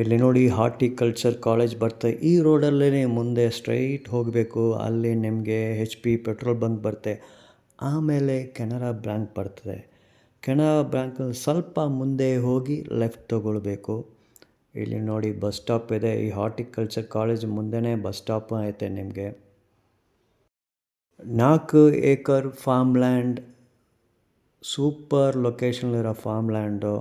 ಇಲ್ಲಿ ನೋಡಿ horticulture college ಬರ್ತದೆ. ಈ ರೋಡಲ್ಲೇ ಮುಂದೆ ಸ್ಟ್ರೈಟ್ ಹೋಗಬೇಕು. ಅಲ್ಲಿ ನಿಮಗೆ HP ಪೆಟ್ರೋಲ್ ಬಂಕ್ ಬರುತ್ತೆ. ಆಮೇಲೆ ಕೆನರಾ ಬ್ಯಾಂಕ್ ಬರ್ತದೆ. ಕೆನರಾ ಬ್ಯಾಂಕ್ ಸ್ವಲ್ಪ ಮುಂದೆ ಹೋಗಿ ಲೆಫ್ಟ್ ತಗೊಳ್ಬೇಕು. ಇಲ್ಲಿ ನೋಡಿ ಬಸ್ ಸ್ಟಾಪ್ ಇದೆ. ಈ ಹಾರ್ಟಿಕಲ್ಚರ್ ಕಾಲೇಜ್ ಮುಂದೆನೇ ಬಸ್ ಸ್ಟಾಪ್ ಐತೆ. ನಿಮಗೆ 4 ಏಕರ್ ಫಾರ್ಮ್ ಲ್ಯಾಂಡ್, ಸೂಪರ್ ಲೊಕೇಶನ್ಲಿರೋ farm land.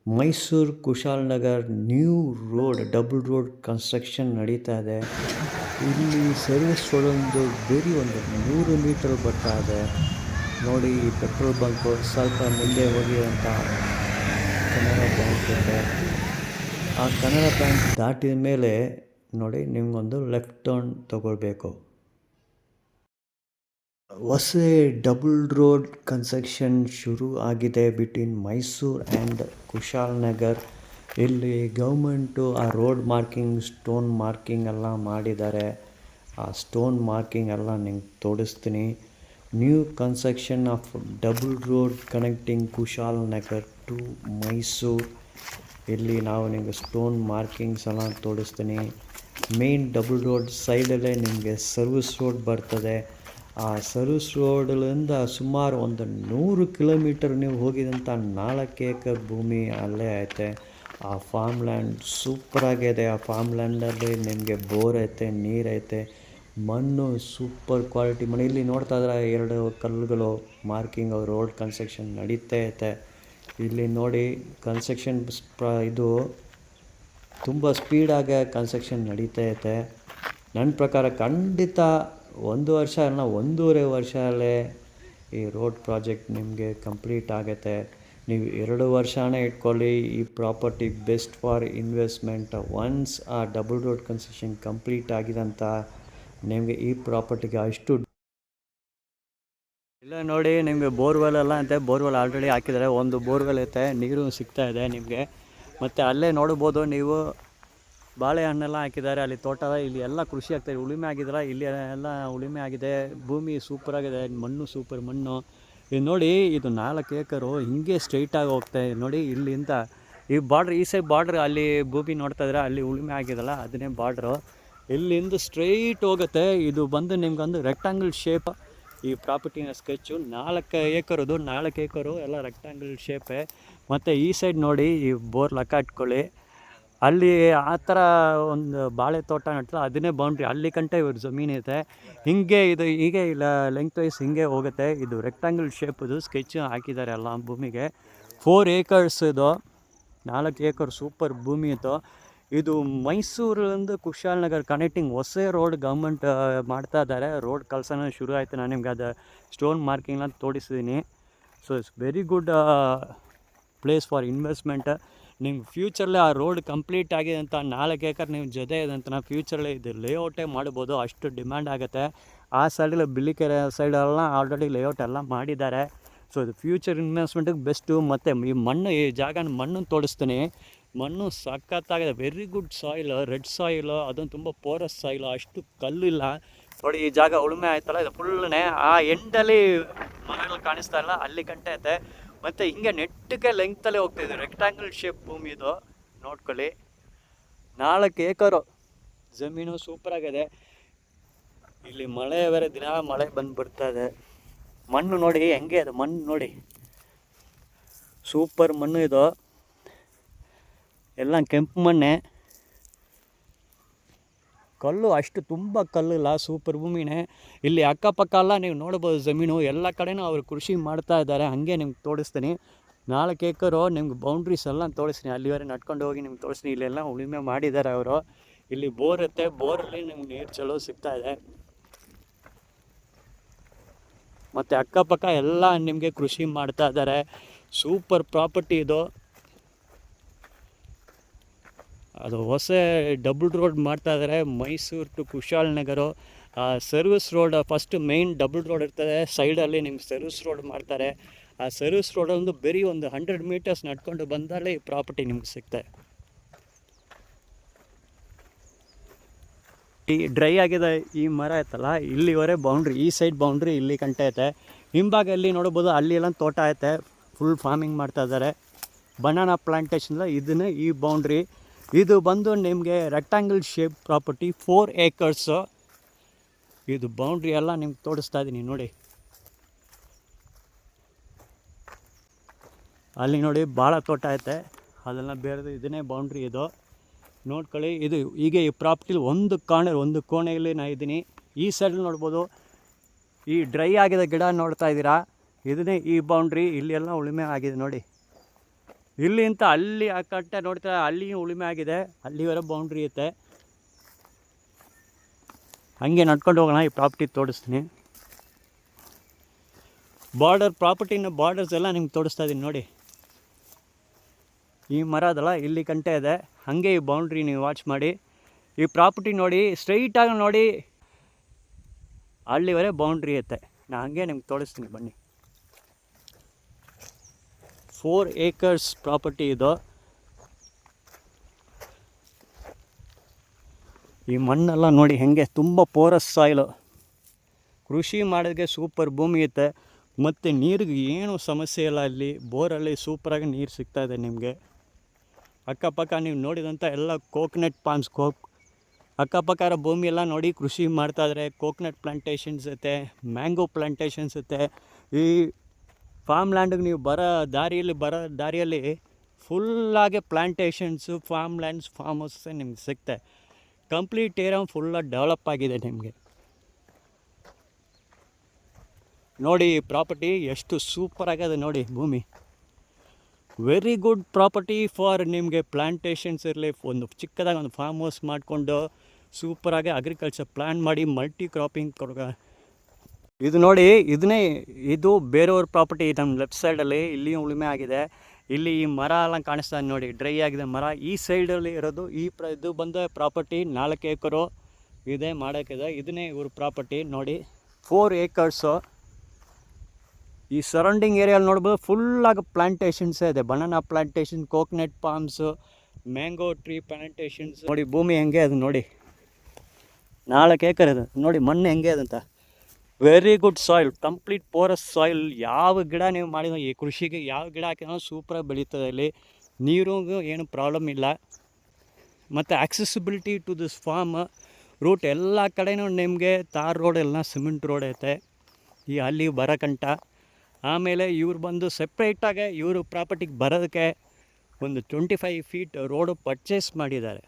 Mysuru Kushalnagar new road, double road construction ನಡೀತಾ ಇದೆ. ಇಲ್ಲಿ ಸರ್ವಿಸ್ ರೋಡೊಂದು ಬರೀ ಒಂದು 100 ಮೀಟರ್ ಬರ್ತಾ ಇದೆ. ನೋಡಿ ಈ ಪೆಟ್ರೋಲ್ ಬಂಕು ಸ್ವಲ್ಪ ಮುಂದೆ ಹೋಗಿ ಅಂತ ಕೆನರಾ ಬ್ಯಾಂಕ್ ಇದೆ. ಆ ಕೆನರಾ ಬ್ಯಾಂಕ್ ದಾಟಿದ ಮೇಲೆ ನೋಡಿ ನಿಮಗೊಂದು ಲೆಫ್ಟ್ ಟರ್ನ್ ತಗೊಳ್ಬೇಕು. ಹೊಸ ಡಬಲ್ ರೋಡ್ ಕನ್ಸ್ಟ್ರಕ್ಷನ್ ಶುರು ಆಗಿದೆ ಬಿಟ್ವೀನ್ ಮೈಸೂರು ಆ್ಯಂಡ್ ಕುಶಾಲನಗರ್. ಇಲ್ಲಿ ಗೌರ್ಮೆಂಟು ಆ ರೋಡ್ ಮಾರ್ಕಿಂಗ್, ಸ್ಟೋನ್ ಮಾರ್ಕಿಂಗ್ ಎಲ್ಲ ಮಾಡಿದ್ದಾರೆ. ಆ ಸ್ಟೋನ್ ಮಾರ್ಕಿಂಗ್ ಎಲ್ಲ ನಿಂಗೆ ತೋರಿಸ್ತೀನಿ. New construction of double road connecting Kushalnagar to Mysuru. ಇಲ್ಲಿ ನಾವು ನಿಮಗೆ ಸ್ಟೋನ್ ಮಾರ್ಕಿಂಗ್ಸ್ ಎಲ್ಲ ತೋರಿಸ್ತೀನಿ. ಮೇನ್ ಡಬಲ್ ರೋಡ್ ಸೈಡಲ್ಲೇ ನಿಮಗೆ ಸರ್ವಿಸ್ ರೋಡ್ ಬರ್ತದೆ. ಆ ಸರ್ವಿಸ್ ರೋಡಲ್ಲಿಂದ ಸುಮಾರು ಒಂದು 100 ಕಿಲೋಮೀಟರ್ ನೀವು ಹೋಗಿದಂಥ 4 ಏಕರ್ ಭೂಮಿ ಅಲ್ಲೇ ಐತೆ. ಆ ಫಾರ್ಮ್ ಲ್ಯಾಂಡ್ ಸೂಪರಾಗಿದೆ. ಆ ಫಾರ್ಮ್ ಲ್ಯಾಂಡಲ್ಲಿ ನಿಮಗೆ ಬೋರ್ ಐತೆ, ನೀರೈತೆ, ಮಣ್ಣು ಸೂಪರ್ ಕ್ವಾಲಿಟಿ ಮಣ್ಣು. ಇಲ್ಲಿ ನೋಡ್ತಾ ಇದ್ರೆ 2 ಕಲ್ಲುಗಳು ಮಾರ್ಕಿಂಗ್ ರೋಡ್ ಕನ್ಸ್ಟ್ರಕ್ಷನ್ ನಡೀತಾ ಐತೆ. ಇಲ್ಲಿ ನೋಡಿ ಕನ್ಸ್ಟ್ರಕ್ಷನ್ ಇದು ತುಂಬ ಸ್ಪೀಡಾಗಿ ಕನ್ಸ್ಟ್ರಕ್ಷನ್ ನಡೀತಾ ಐತೆ. ನನ್ನ ಪ್ರಕಾರ ಖಂಡಿತ 1 ವರ್ಷ ಅಲ್ಲ 1.5 ವರ್ಷದಲ್ಲೇ ಈ ರೋಡ್ ಪ್ರಾಜೆಕ್ಟ್ ನಿಮಗೆ ಕಂಪ್ಲೀಟ್ ಆಗುತ್ತೆ. ನೀವು 2 ವರ್ಷನೇ ಇಟ್ಕೊಳ್ಳಿ. ಈ property best for investment. Once ಆ ಡಬಲ್ ರೋಡ್ ಕನ್ಸ್ಟ್ರಕ್ಷನ್ ಕಂಪ್ಲೀಟ್ ಆಗಿದಂಥ ನಿಮಗೆ ಈ ಪ್ರಾಪರ್ಟಿಗೆ ಅಷ್ಟು ಇಲ್ಲ. ನೋಡಿ ನಿಮಗೆ ಬೋರ್ವೆಲ್ ಎಲ್ಲ ಅಂತೆ. ಬೋರ್ವೆಲ್ ಆಲ್ರೆಡಿ ಹಾಕಿದ್ದಾರೆ. ಒಂದು ಬೋರ್ವೆಲ್ ಐತೆ, ನೀರು ಸಿಗ್ತಾ ಇದೆ ನಿಮಗೆ. ಮತ್ತು ಅಲ್ಲೇ ನೋಡ್ಬೋದು ನೀವು ಬಾಳೆಹಣ್ಣೆಲ್ಲ ಹಾಕಿದ್ದಾರೆ. ಅಲ್ಲಿ ತೋಟ, ಇಲ್ಲಿ ಎಲ್ಲ ಕೃಷಿ ಆಗ್ತಾಯಿದೆ. ಉಳುಮೆ ಆಗಿದ್ರೆ ಇಲ್ಲಿ ಎಲ್ಲ ಉಳುಮೆ ಆಗಿದೆ. ಭೂಮಿ ಸೂಪರಾಗಿದೆ, ಮಣ್ಣು ಸೂಪರ್ ಮಣ್ಣು. ಇದು ನೋಡಿ, ಇದು 4 ಏಕರು ಹಿಂಗೆ ಸ್ಟ್ರೈಟಾಗಿ ಹೋಗ್ತಾಯಿದೆ ನೋಡಿ. ಇಲ್ಲಿಂದ ಈ ಬಾರ್ಡ್ರ್, ಈ ಸೈಡ್ ಬಾರ್ಡ್ರ್, ಅಲ್ಲಿ ಭೂಮಿ ನೋಡ್ತಾ ಇದ್ರೆ ಅಲ್ಲಿ ಉಳುಮೆ ಆಗಿದಲ್ಲ, ಅದನ್ನೇ ಬಾರ್ಡ್ರು. ಇಲ್ಲಿಂದ ಸ್ಟ್ರೈಟ್ ಹೋಗುತ್ತೆ. ಇದು ಬಂದು ನಿಮ್ಗೊಂದು ರೆಕ್ಟಾಂಗಲ್ ಶೇಪ್. ಈ ಪ್ರಾಪರ್ಟಿನ ಸ್ಕೆಚ್ಚು 4 ಏಕರದು. 4 ಏಕರು ಎಲ್ಲ ರೆಕ್ಟಾಂಗಲ್ ಶೇಪೇ. ಮತ್ತು ಈ ಸೈಡ್ ನೋಡಿ, ಈ ಬೋರ್ ಲೆಕ್ಕ ಇಟ್ಕೊಳ್ಳಿ. ಅಲ್ಲಿ ಆ ಥರ ಒಂದು ಬಾಳೆ ತೋಟ ನಡ್ತದೆ, ಅದನ್ನೇ ಬೌಂಡ್ರಿ. ಅಲ್ಲಿ ಕಂಟ ಇವ್ರ ಜಮೀನಿದೆ. ಹಿಂಗೆ ಇದು ಹೀಗೆ ಇಲ್ಲ ಲೆಂತ್ ವೈಸ್ ಹಿಂಗೆ ಹೋಗುತ್ತೆ. ಇದು ರೆಕ್ಟಾಂಗಲ್ ಶೇಪದು ಸ್ಕೆಚ್ ಹಾಕಿದ್ದಾರೆ ಎಲ್ಲ ಭೂಮಿಗೆ. 4 ಏಕರ್ಸ್ ಇದು. 4 ಏಕರ್ ಸೂಪರ್ ಭೂಮಿ ಇತ್ತು. ಇದು ಮೈಸೂರಿಂದ ಕುಶಾಲನಗರ್ ಕನೆಕ್ಟಿಂಗ್ ಹೊಸ ರೋಡ್ ಗೌರ್ಮೆಂಟ್ ಮಾಡ್ತಾ ಇದ್ದಾರೆ. ರೋಡ್ ಕೆಲಸನೂ ಶುರು ಆಯಿತು. ನಾನು ನಿಮ್ಗೆ ಅದು ಸ್ಟೋನ್ ಮಾರ್ಕಿಂಗ್ನ ತೋರಿಸಿದ್ದೀನಿ. So it's very good place for investment. ನಿಮ್ಮ ಫ್ಯೂಚರ್ಲಿ ಆ ರೋಡ್ ಕಂಪ್ಲೀಟ್ ಆಗಿದೆ ಅಂತ 4 ಏಕರ್ ನಿಮ್ಮ ಜೊತೆ ಇದೆ ಅಂತ ನಾವು ಫ್ಯೂಚರ್ಲಿ ಇದು ಲೇಔಟೇ ಮಾಡ್ಬೋದು. ಅಷ್ಟು ಡಿಮ್ಯಾಂಡ್ ಆಗುತ್ತೆ. ಆ ಸೈಡಲ್ಲಿ ಬಿಳಿಕೆರೆ ಸೈಡೆಲ್ಲ ಆಲ್ರೆಡಿ ಲೇಔಟ್ ಎಲ್ಲ ಮಾಡಿದ್ದಾರೆ. ಸೊ ಇದು ಫ್ಯೂಚರ್ ಇನ್ವೆಸ್ಟ್ಮೆಂಟಿಗೆ ಬೆಸ್ಟು. ಮತ್ತು ಈ ಮಣ್ಣು, ಈ ಜಾಗನ ಮಣ್ಣನ್ನು ತೋರಿಸ್ತೀನಿ. ಮಣ್ಣು ಸಖತ್ತಾಗಿದೆ. Very good soil, red soil. ಅದೊಂದು ತುಂಬ ಪೋರಸ್ ಸಾಯಿಲು, ಅಷ್ಟು ಕಲ್ಲಿಲ್ಲ ನೋಡಿ. ಈ ಜಾಗ ಉಳುಮೆ ಆಯ್ತಲ್ಲ, ಇದು ಫುಲ್ನೇ ಆ ಎಂಡಲ್ಲಿ ಮರಗಳು ಕಾಣಿಸ್ತಾ ಇಲ್ಲ, ಅಲ್ಲಿ ಗಂಟೆ ಐತೆ. ಮತ್ತು ಹಿಂಗೆ ನೆಟ್ಟಗೆ ಲೆಂಗ್ತಲ್ಲೇ ಹೋಗ್ತಾಯಿದೆ. ರೆಕ್ಟಾಂಗಲ್ ಶೇಪ್ ಭೂಮಿ ಇದು, ನೋಡ್ಕೊಳ್ಳಿ. 4 ಏಕರು ಜಮೀನು ಸೂಪರಾಗಿದೆ. ಇಲ್ಲಿ ಮಳೆ ಬೇರೆ, ದಿನ ಮಳೆ ಬಂದು ಬರ್ತಾ ಇದೆ. ಮಣ್ಣು ನೋಡಿ ಹೆಂಗೆ ಅದು, ಮಣ್ಣು ನೋಡಿ ಸೂಪರ್ ಮಣ್ಣು ಇದು. ಎಲ್ಲ ಕೆಂಪು ಮಣ್ಣೆ, ಕಲ್ಲು ಅಷ್ಟು ತುಂಬ ಕಲ್ಲಿಲ್ಲ, ಸೂಪರ್ ಭೂಮಿನೇ. ಇಲ್ಲಿ ಅಕ್ಕಪಕ್ಕ ಎಲ್ಲ ನೀವು ನೋಡ್ಬೋದು ಜಮೀನು. ಎಲ್ಲ ಕಡೆನೂ ಅವರು ಕೃಷಿ ಮಾಡ್ತಾ ಇದ್ದಾರೆ. ಹಾಗೆ ನಿಮ್ಗೆ ತೋರಿಸ್ತೀನಿ. 4 ಏಕರು ನಿಮ್ಗೆ ಬೌಂಡ್ರೀಸ್ ಎಲ್ಲ ತೋರಿಸ್ತೀನಿ. ಅಲ್ಲಿವರೆ ನಡ್ಕೊಂಡು ಹೋಗಿ ನಿಮ್ಗೆ ತೋರಿಸ್ತೀನಿ. ಇಲ್ಲೆಲ್ಲ ಉಳುಮೆ ಮಾಡಿದ್ದಾರೆ ಅವರು. ಇಲ್ಲಿ ಬೋರ್ ಇರುತ್ತೆ, ಬೋರಲ್ಲಿ ನಿಮ್ಗೆ ನೀರು ಚಲೋ ಸಿಗ್ತಾ ಇದೆ. ಮತ್ತು ಅಕ್ಕಪಕ್ಕ ಎಲ್ಲ ನಿಮಗೆ ಕೃಷಿ ಮಾಡ್ತಾ ಇದ್ದಾರೆ. ಸೂಪರ್ ಪ್ರಾಪರ್ಟಿ ಇದು. ಅದು ಹೊಸ ಡಬಲ್ ರೋಡ್ ಮಾಡ್ತಾ ಇದ್ದಾರೆ, Mysuru to Kushalnagara. Service road first main double road ಇರ್ತದೆ, ಸೈಡಲ್ಲಿ ನಿಮ್ಗೆ ಸರ್ವಿಸ್ ರೋಡ್ ಮಾಡ್ತಾರೆ. ಆ ಸರ್ವಿಸ್ ರೋಡೊಂದು ಬರೀ ಒಂದು 100 ಮೀಟರ್ಸ್ ನಡ್ಕೊಂಡು ಬಂದಲ್ಲೇ ಈ ಪ್ರಾಪರ್ಟಿ ನಿಮ್ಗೆ ಸಿಗ್ತದೆ. ಈ ಡ್ರೈ ಆಗಿದೆ ಈ ಮರ ಐತಲ್ಲ, ಇಲ್ಲಿವರೆ ಬೌಂಡ್ರಿ, ಈ ಸೈಡ್ ಬೌಂಡ್ರಿ ಇಲ್ಲಿ ಕಂಟ ಐತೆ. ಹಿಂಭಾಗಲ್ಲಿ ನೋಡ್ಬೋದು, ಅಲ್ಲಿ ಎಲ್ಲ ತೋಟ ಐತೆ, ಫುಲ್ ಫಾರ್ಮಿಂಗ್ ಮಾಡ್ತಾ ಇದ್ದಾರೆ. ಬನಾನಾ ಪ್ಲಾಂಟೇಶನ್ ಇದನ್ನು ಈ ಬೌಂಡ್ರಿ ಇದು ಬಂದು ನಿಮಗೆ ರೆಕ್ಟಾಂಗಲ್ ಶೇಪ್ ಪ್ರಾಪರ್ಟಿ 4 acres. ಇದು ಬೌಂಡ್ರಿ ಎಲ್ಲ ನಿಮ್ಗೆ ತೋರಿಸ್ತಾ ಇದ್ದೀನಿ ನೋಡಿ. ಅಲ್ಲಿ ನೋಡಿ ಭಾಳ ತೋಟ ಐತೆ, ಅದೆಲ್ಲ ಬೇರೆದು. ಇದನ್ನೇ ಬೌಂಡ್ರಿ ಇದು ನೋಡ್ಕೊಳ್ಳಿ. ಇದು ಹೀಗೆ ಈ ಪ್ರಾಪರ್ಟಿಲಿ ಒಂದು ಕೋಣೆಯಲ್ಲಿ ನಾನು ಇದ್ದೀನಿ. ಈ ಸೈಡಲ್ಲಿ ನೋಡ್ಬೋದು, ಈ ಡ್ರೈ ಆಗಿದ ಗಿಡ ನೋಡ್ತಾ ಇದ್ದೀರಾ, ಇದನ್ನೇ ಈ ಬೌಂಡ್ರಿ. ಇಲ್ಲಿ ಎಲ್ಲ ಉಳುಮೆ ಆಗಿದೆ ನೋಡಿ. ಇಲ್ಲಿಂದ ಅಲ್ಲಿ ಆ ಕಟ್ಟೆ ನೋಡ್ತಾ ಅಲ್ಲಿಯೂ ಉಳುಮೆ ಆಗಿದೆ, ಅಲ್ಲಿವರೆ ಬೌಂಡ್ರಿ ಐತೆ. ಹಾಗೆ ನಡ್ಕೊಂಡು ಹೋಗೋಣ, ಈ ಪ್ರಾಪರ್ಟಿ ತೋರಿಸ್ತೀನಿ. ಪ್ರಾಪರ್ಟಿನ ಬಾರ್ಡರ್ಸ್ ಎಲ್ಲ ನಿಮ್ಗೆ ತೋರಿಸ್ತಾ ಇದ್ದೀನಿ ನೋಡಿ. ಈ ಮರ ಅದಲ್ಲ ಇಲ್ಲಿ ಕಂಟೆ ಇದೆ, ಹಾಗೆ ಈ ಬೌಂಡ್ರಿ ನೀವು ವಾಚ್ ಮಾಡಿ. ಈ ಪ್ರಾಪರ್ಟಿ ನೋಡಿ, ಸ್ಟ್ರೈಟಾಗಿ ನೋಡಿ ಅಲ್ಲಿವರೆ ಬೌಂಡ್ರಿ ಐತೆ. ನಾನು ಹಾಗೆ ನಿಮ್ಗೆ ತೋರಿಸ್ತೀನಿ ಬನ್ನಿ. 4 acres ಪ್ರಾಪರ್ಟಿ ಇದು. ಈ ಮಣ್ಣೆಲ್ಲ ನೋಡಿ ಹೆಂಗೆ ತುಂಬ ಪೋರಸ್ ಸಾಯಿಲು. ಕೃಷಿ ಮಾಡೋದಕ್ಕೆ ಸೂಪರ್ ಭೂಮಿ ಐತೆ. ಮತ್ತು ನೀರಿಗೆ ಏನು ಸಮಸ್ಯೆ ಇಲ್ಲ. ಅಲ್ಲಿ ಬೋರಲ್ಲಿ ಸೂಪರಾಗಿ ನೀರು ಸಿಗ್ತಾಯಿದೆ ನಿಮಗೆ. ಅಕ್ಕಪಕ್ಕ ನೀವು ನೋಡಿದಂಥ ಎಲ್ಲ ಕೋಕೋನಟ್ ಪಾಮ್ಸ್, ಅಕ್ಕಪಕ್ಕ ಭೂಮಿ ಎಲ್ಲ ನೋಡಿ ಕೃಷಿ ಮಾಡ್ತಾಯಿದ್ರೆ. ಕೋಕೋನಟ್ ಪ್ಲಾಂಟೇಶನ್ಸ್ ಐತೆ, ಮ್ಯಾಂಗೋ ಪ್ಲಾಂಟೇಶನ್ಸ್ ಐತೆ. ಈ ಫಾರ್ಮ್ ಲ್ಯಾಂಡಿಗೆ ನೀವು ಬರೋ ದಾರಿಯಲ್ಲಿ ಫುಲ್ಲಾಗಿ ಪ್ಲಾಂಟೇಶನ್ಸು, ಫಾರ್ಮ್ ಲ್ಯಾಂಡ್ಸ್, ಫಾರ್ಮ್ ಹೌಸೇ ನಿಮ್ಗೆ ಸಿಗ್ತೆ. ಕಂಪ್ಲೀಟ್ ಏರಿಯಾ ಫುಲ್ಲಾಗಿ ಡೆವಲಪ್ ಆಗಿದೆ ನಿಮಗೆ. ನೋಡಿ ಈ ಪ್ರಾಪರ್ಟಿ ಎಷ್ಟು ಸೂಪರಾಗಿದೆ ನೋಡಿ ಭೂಮಿ. ವೆರಿ ಗುಡ್ ಪ್ರಾಪರ್ಟಿ ಫಾರ್ ನಿಮಗೆ ಪ್ಲಾಂಟೇಶನ್ಸ್ ಇರಲಿ. ಒಂದು ಚಿಕ್ಕದಾಗಿ ಒಂದು ಫಾರ್ಮ್ ಹೌಸ್ ಮಾಡಿಕೊಂಡು ಸೂಪರಾಗಿ ಅಗ್ರಿಕಲ್ಚರ್ ಪ್ಲ್ಯಾನ್ ಮಾಡಿ ಮಲ್ಟಿ ಕ್ರಾಪಿಂಗ್ ಇದು ನೋಡಿ. ಇದು ಬೇರೆಯವ್ರ ಪ್ರಾಪರ್ಟಿ. ನಮ್ಮ ಲೆಫ್ಟ್ ಸೈಡಲ್ಲಿ ಇಲ್ಲಿ ಉಳುಮೆ ಆಗಿದೆ. ಇಲ್ಲಿ ಈ ಮರ ಎಲ್ಲ ಕಾಣಿಸ್ತಾ ನೋಡಿ, ಡ್ರೈ ಆಗಿದೆ ಮರ. ಈ ಸೈಡಲ್ಲಿ ಇರೋದು ಇದು ಬಂದ ಪ್ರಾಪರ್ಟಿ 4 acre ಇದೆ ಮಾಡೋಕ್ಕಿದೆ. ಇದನ್ನೇ ಇವ್ರ ಪ್ರಾಪರ್ಟಿ ನೋಡಿ, 4 acres. ಈ ಸರೌಂಡಿಂಗ್ ಏರಿಯಲ್ಲಿ ನೋಡ್ಬೋದು ಫುಲ್ಲಾಗಿ ಪ್ಲಾಂಟೇಶನ್ಸೇ ಇದೆ. Banana plantation, coconut palms, mango tree plantations. ನೋಡಿ ಭೂಮಿ ಹೆಂಗೆ ಅದು ನೋಡಿ, 4 acre ಇದೆ ನೋಡಿ. ಮಣ್ಣು ಹೆಂಗೆ ಅದಂತ. Very good soil, complete Porus soil. ಯಾವ ಗಿಡ ನೀವು ಮಾಡಿದ ಈ ಕೃಷಿಗೆ ಯಾವ ಗಿಡ ಹಾಕಿದ್ರೂ ಸೂಪರಾಗಿ ಬೆಳೀತದೆ. ಇಲ್ಲಿ ನೀರಿಗೂ ಏನು ಪ್ರಾಬ್ಲಮ್ ಇಲ್ಲ. ಮತ್ತು accessibility to this farm route ಎಲ್ಲ ಕಡೆಯೂ ನಿಮಗೆ ತಾರ್ ರೋಡ್ ಎಲ್ಲ ಸಿಮೆಂಟ್ ರೋಡ್ ಐತೆ ಈ ಅಲ್ಲಿ ಬರೋಕಂಟ. ಆಮೇಲೆ ಇವ್ರು ಬಂದು ಸಪ್ರೇಟಾಗೆ ಇವರು ಪ್ರಾಪರ್ಟಿಗೆ ಬರೋದಕ್ಕೆ ಒಂದು 25 feet ರೋಡು ಪರ್ಚೇಸ್ ಮಾಡಿದ್ದಾರೆ.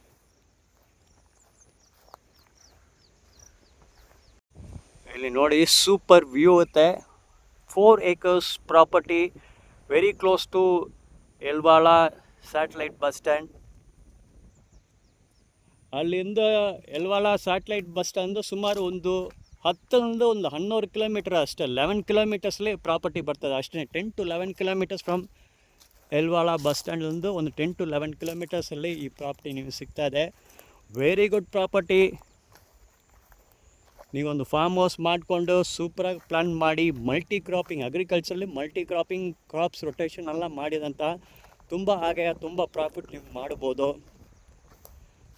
ಇಲ್ಲಿ ನೋಡಿ ಸೂಪರ್ ವ್ಯೂ ಐತೆ. 4 acres property, very close to Elwala satellite bus stand. ಅಲ್ಲಿಂದ ಎಲ್ವಾಳ ಸ್ಯಾಟಲೈಟ್ ಬಸ್ ಸ್ಟ್ಯಾಂಡು ಸುಮಾರು ಒಂದು 11 kilometer ಅಷ್ಟೇ. 11 kilometersಲಿ ಪ್ರಾಪರ್ಟಿ ಬರ್ತದೆ ಅಷ್ಟೇ. 10 to 11 kilometers ಫ್ರಮ್ ಎಲ್ವಾಳ ಬಸ್ ಸ್ಟ್ಯಾಂಡಿಂದ ಒಂದು 10 to 11 kilometersಲ್ಲಿ ಈ ಪ್ರಾಪರ್ಟಿ ನೀವು ಸಿಗ್ತಾ ಇದೆ. Very good property. ನೀವೊಂದು ಫಾರ್ಮ್ ಹೌಸ್ ಮಾಡಿಕೊಂಡು ಸೂಪರಾಗಿ ಪ್ಲ್ಯಾನ್ ಮಾಡಿ ಮಲ್ಟಿ ಕ್ರಾಪಿಂಗ್, ಅಗ್ರಿಕಲ್ಚರಲ್ಲಿ ಮಲ್ಟಿ ಕ್ರಾಪಿಂಗ್, ಕ್ರಾಪ್ಸ್ ರೊಟೇಷನ್ ಎಲ್ಲ ಮಾಡಿದಂಥ ತುಂಬ ಪ್ರಾಫಿಟ್ ನೀವು ಮಾಡ್ಬೋದು.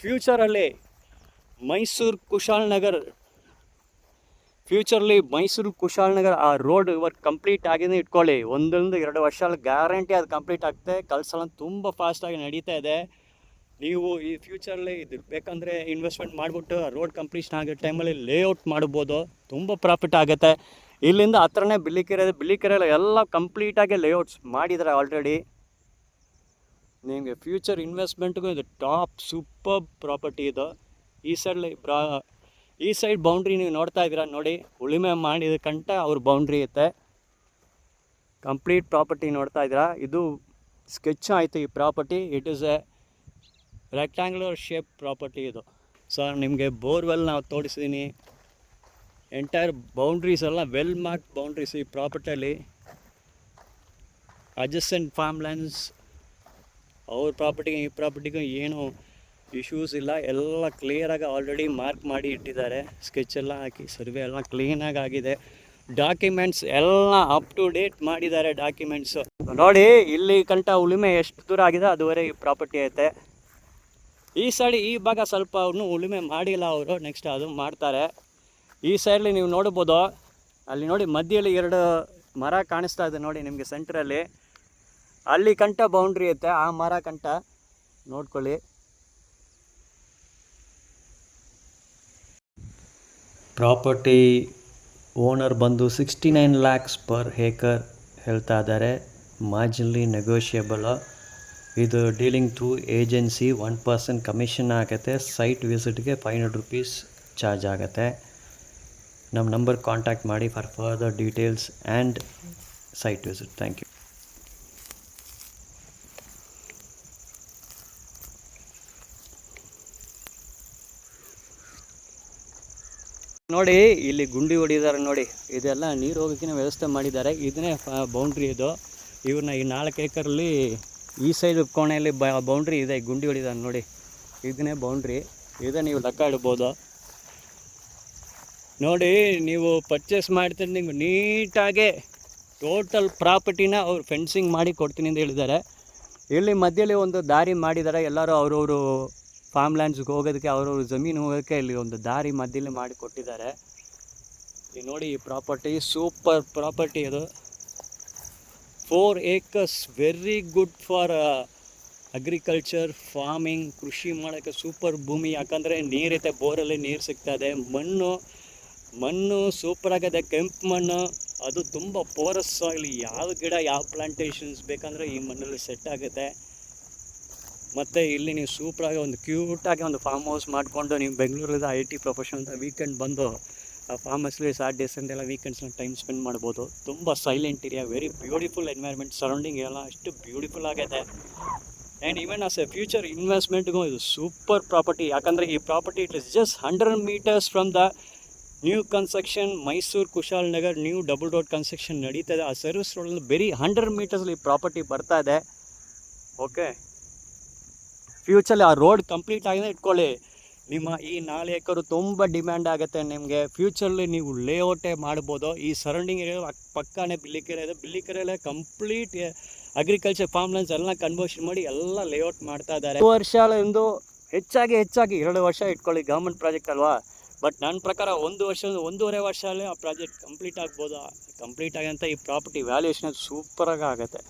ಫ್ಯೂಚರಲ್ಲಿ ಮೈಸೂರು ಕುಶಾಲನಗರ್ ಆ ರೋಡ್ ವರ್ಕ್ ಕಂಪ್ಲೀಟ್ ಆಗಿದೆ ಇಟ್ಕೊಳ್ಳಿ. 1-2 ವರ್ಷ ಗ್ಯಾರಂಟಿ ಅದು ಕಂಪ್ಲೀಟ್ ಆಗುತ್ತೆ. ಕೆಲಸ ತುಂಬ ಫಾಸ್ಟಾಗಿ ನಡೀತಾ ಇದೆ. ನೀವು ಈ ಫ್ಯೂಚರಲ್ಲಿ ಇದು ಬೇಕಂದರೆ ಇನ್ವೆಸ್ಟ್ಮೆಂಟ್ ಮಾಡಿಬಿಟ್ಟು ರೋಡ್ ಕಂಪ್ಲೀಷನ್ ಆಗೋ ಟೈಮಲ್ಲಿ ಲೇಔಟ್ ಮಾಡ್ಬೋದು, ತುಂಬ ಪ್ರಾಫಿಟ್ ಆಗುತ್ತೆ. ಇಲ್ಲಿಂದ ಹತ್ರನೇ ಬಿಳಿಕೆರೆ ಎಲ್ಲ ಕಂಪ್ಲೀಟಾಗಿ ಲೇಔಟ್ಸ್ ಮಾಡಿದ್ದಾರೆ ಆಲ್ರೆಡಿ. ನಿಮಗೆ ಫ್ಯೂಚರ್ ಇನ್ವೆಸ್ಟ್ಮೆಂಟ್ಗೂ ಇದು ಟಾಪ್ ಸೂಪರ್ ಪ್ರಾಪರ್ಟಿ ಇದು. ಈ ಸೈಡ್ ಬೌಂಡ್ರಿ ನೀವು ನೋಡ್ತಾ ಇದ್ದೀರಾ ನೋಡಿ, ಉಳುಮೆ ಮಾಡಿದ ಕಂಟ ಅವ್ರ ಬೌಂಡ್ರಿ ಐತೆ. ಕಂಪ್ಲೀಟ್ ಪ್ರಾಪರ್ಟಿ ನೋಡ್ತಾ ಇದ್ದೀರಾ. ಇದು ಸ್ಕೆಚ್ ಆಯಿತು ಈ property. It is A rectangular shape property ಇದು. ಸೊ ನಿಮಗೆ ಬೋರ್ವೆಲ್ ನಾವು ತೋರಿಸಿದ್ದೀನಿ. ಎಂಟೈರ್ ಬೌಂಡ್ರೀಸ್ ಎಲ್ಲ ವೆಲ್ ಮಾರ್ಕ್ ಬೌಂಡ್ರೀಸ್ ಈ ಪ್ರಾಪರ್ಟಿಯಲ್ಲಿ. ಅಡ್ಜಸೆಂಟ್ ಫಾರ್ಮ್ ಲ್ಯಾಂಡ್ಸ್, ಅವ್ರ ಪ್ರಾಪರ್ಟಿಗೆ ಈ ಪ್ರಾಪರ್ಟಿಗೂ ಏನು ಇಶ್ಯೂಸ್ ಇಲ್ಲ. ಎಲ್ಲ ಕ್ಲಿಯರಾಗಿ ಆಲ್ರೆಡಿ ಮಾರ್ಕ್ ಮಾಡಿ ಇಟ್ಟಿದ್ದಾರೆ. ಸ್ಕೆಚ್ ಎಲ್ಲ ಹಾಕಿ ಸರ್ವೆ ಎಲ್ಲ ಕ್ಲೀನಾಗಿ ಆಗಿದೆ. ಡಾಕ್ಯುಮೆಂಟ್ಸ್ ಎಲ್ಲ ಅಪ್ ಟು ಡೇಟ್ ಮಾಡಿದ್ದಾರೆ ಡಾಕ್ಯುಮೆಂಟ್ಸು. ನೋಡಿ ಇಲ್ಲಿ ಕಂಟ ಉಳುಮೆ ಎಷ್ಟು ದೂರ ಆಗಿದೆ ಅದುವರೆ ಈ ಪ್ರಾಪರ್ಟಿ ಐತೆ. ಈ ಸೈಡ್ ಈ ಭಾಗ ಸ್ವಲ್ಪ ಇನ್ನೂ ಉಳುಮೆ ಮಾಡಿಲ್ಲ ಅವರು, ನೆಕ್ಸ್ಟ್ ಅದು ಮಾಡ್ತಾರೆ. ಈ ಸೈಡಲ್ಲಿ ನೀವು ನೋಡ್ಬೋದು, ಅಲ್ಲಿ ನೋಡಿ ಮಧ್ಯದಲ್ಲಿ 2 ಮರ ಕಾಣಿಸ್ತಾ ಇದೆ ನೋಡಿ ನಿಮಗೆ ಸೆಂಟ್ರಲ್ಲಿ. ಅಲ್ಲಿ ಕಂಟ ಬೌಂಡ್ರಿ ಐತೆ, ಆ ಮರ ಕಂಟ ನೋಡ್ಕೊಳ್ಳಿ. ಪ್ರಾಪರ್ಟಿ ಓನರ್ ಬಂದು 69 lakhs ಪರ್ ಏಕರ್ ಹೇಳ್ತಾ ಇದ್ದಾರೆ. Marginally negotiable. ಇದು ಡೀಲಿಂಗ್ ಥ್ರೂ ಏಜೆನ್ಸಿ. 1% ಕಮಿಷನ್ ಆಗುತ್ತೆ. ಸೈಟ್ ವಿಸಿಟ್ಗೆ 500 rupees ಚಾರ್ಜ್ ಆಗುತ್ತೆ. ನಮ್ಮ ನಂಬರ್ ಕಾಂಟ್ಯಾಕ್ಟ್ ಮಾಡಿ for further details and site visit. Thank you. ನೋಡಿ ಇಲ್ಲಿ ಗುಂಡಿ ಹೊಡಿದ್ದಾರೆ ನೋಡಿ. ಇದೆಲ್ಲ ನೀರು ಹೋಗೋಕ್ಕಿಂತ ವ್ಯವಸ್ಥೆ ಮಾಡಿದ್ದಾರೆ. ಇದನ್ನೇ ಬೌಂಡ್ರಿ ಇದು. ಇವ್ರನ್ನ ಈ 4 ಎಕರಲ್ಲಿ ಈ ಸೈಡ್ ಕೋಣೆಯಲ್ಲಿ ಬೌಂಡ್ರಿ ಇದೆ. ಗುಂಡಿ ಹೊಡಿದ್ದಾರೆ ನೋಡಿ. ಇದನ್ನೇ ಬೌಂಡ್ರಿ. ಇದೇ ನೀವು ಲೆಕ್ಕ ಇಡ್ಬೋದು ನೋಡಿ. ನೀವು ಪರ್ಚೇಸ್ ಮಾಡ್ತೀರಿ, ನಿಮ್ಗೆ ನೀಟಾಗೆ ಟೋಟಲ್ ಪ್ರಾಪರ್ಟಿನ ಅವ್ರು ಫೆನ್ಸಿಂಗ್ ಮಾಡಿ ಕೊಡ್ತೀನಿ ಅಂತ ಹೇಳಿದ್ದಾರೆ. ಇಲ್ಲಿ ಮಧ್ಯದಲ್ಲಿ ಒಂದು ದಾರಿ ಮಾಡಿದ್ದಾರೆ. ಎಲ್ಲರೂ ಅವ್ರವರು ಫಾರ್ಮ್ ಲ್ಯಾಂಡ್ಸ್ಗೆ ಹೋಗೋದಕ್ಕೆ, ಅವ್ರವ್ರ ಜಮೀನು ಹೋಗೋಕ್ಕೆ ಇಲ್ಲಿ ಒಂದು ದಾರಿ ಮಧ್ಯದಲ್ಲಿ ಮಾಡಿ ಕೊಟ್ಟಿದ್ದಾರೆ. ಈಗ ನೋಡಿ ಈ ಪ್ರಾಪರ್ಟಿ ಸೂಪರ್ ಪ್ರಾಪರ್ಟಿ. ಅದು 4 acres, very good for agriculture, farming, ಕೃಷಿ ಮಾಡೋಕ್ಕೆ ಸೂಪರ್ ಭೂಮಿ. ಯಾಕಂದರೆ ನೀರಿದೆ, ಬೋರಲ್ಲಿ ನೀರು ಸಿಗ್ತದೆ. ಮಣ್ಣು ಸೂಪರಾಗಿದೆ, ಕೆಂಪು ಮಣ್ಣು. ಅದು ತುಂಬ ಪೋರಸ್ ಸಾಯಿಲ್. ಯಾವ ಗಿಡ ಯಾವ ಪ್ಲಾಂಟೇಶನ್ಸ್ ಬೇಕಂದರೆ ಈ ಮಣ್ಣಲ್ಲಿ ಸೆಟ್ ಆಗುತ್ತೆ. ಮತ್ತು ಇಲ್ಲಿ ನೀವು ಸೂಪರಾಗಿ ಒಂದು ಕ್ಯೂಟಾಗಿ ಒಂದು ಫಾರ್ಮ್ ಹೌಸ್ ಮಾಡಿಕೊಂಡು ನೀವು ಬೆಂಗಳೂರಿಂದ IT ಪ್ರೊಫೆಷನ್ ಅಂತ ವೀಕೆಂಡ್ ಬಂದು ಆ ಫಾರ್ಮ್ ಹೌಸ್ಲಿ ಸಾಟರ್ಡೇ ಸಂಡೇ ಎಲ್ಲ ವೀಕೆಂಡ್ಸ್ನ ಟೈಮ್ ಸ್ಪೆಂಡ್ ಮಾಡ್ಬೋದು. ತುಂಬ silent area, very beautiful environment. Surrounding ಎಲ್ಲ ಅಷ್ಟು ಬ್ಯೂಟಿಫುಲ್ ಆಗಿದೆ. And even as a future ಇನ್ವೆಸ್ಟ್ಮೆಂಟ್ಗೂ ಇದು ಸೂಪರ್ ಪ್ರಾಪರ್ಟಿ. ಯಾಕಂದರೆ ಈ property it is just 100 meters from the new construction Mysuru Kushalnagar new double road construction ನಡೀತಾ ಇದೆ. ಆ ಸರ್ವಿಸ್ ರೋಡಲ್ಲಿ ಬರೀ 100 meters ಈ ಪ್ರಾಪರ್ಟಿ ಬರ್ತಾ ಇದೆ. ಓಕೆ, ಫ್ಯೂಚರಲ್ಲಿ ಆ ರೋಡ್ ಕಂಪ್ಲೀಟ್ ಆಗಿದೆ ಇಟ್ಕೊಳ್ಳಿ. ನಿಮ್ಮ ಈ 4 ಎಕರು ತುಂಬ ಡಿಮ್ಯಾಂಡ್ ಆಗುತ್ತೆ ನಿಮಗೆ. ಫ್ಯೂಚರಲ್ಲಿ ನೀವು ಲೇಔಟೇ ಮಾಡ್ಬೋದು. ಈ ಸರೌಂಡಿಂಗ್ ಏರಿಯಾ ಪಕ್ಕನೇ ಬಿಲ್ಲಿಕೆರೆ ಇದೆ. ಬಿಲ್ಲಿಕೆರೆಯಲ್ಲೇ ಕಂಪ್ಲೀಟ್ ಅಗ್ರಿಕಲ್ಚರ್ ಫಾರ್ಮ್ ಲ್ಯಾಂಡ್ಸ್ ಎಲ್ಲ ಕನ್ವರ್ಷನ್ ಮಾಡಿ ಎಲ್ಲ ಲೇಔಟ್ ಮಾಡ್ತಾ ಇದ್ದಾರೆ. 2 ವರ್ಷ ಎಂದು ಹೆಚ್ಚಾಗಿ 2 ವರ್ಷ ಇಟ್ಕೊಳ್ಳಿ. ಗೌರ್ಮೆಂಟ್ ಪ್ರಾಜೆಕ್ಟ್ ಅಲ್ವಾ. ಬಟ್ ನನ್ನ ಪ್ರಕಾರ 1 ವರ್ಷ 1.5 ವರ್ಷದಲ್ಲೇ ಆ ಪ್ರಾಜೆಕ್ಟ್ ಕಂಪ್ಲೀಟ್ ಆಗ್ಬೋದು. ಕಂಪ್ಲೀಟ್ ಆಗಂತ ಈ ಪ್ರಾಪರ್ಟಿ ವ್ಯಾಲ್ಯೂಯೇಷನ್ ಸೂಪರಾಗಿ ಆಗುತ್ತೆ.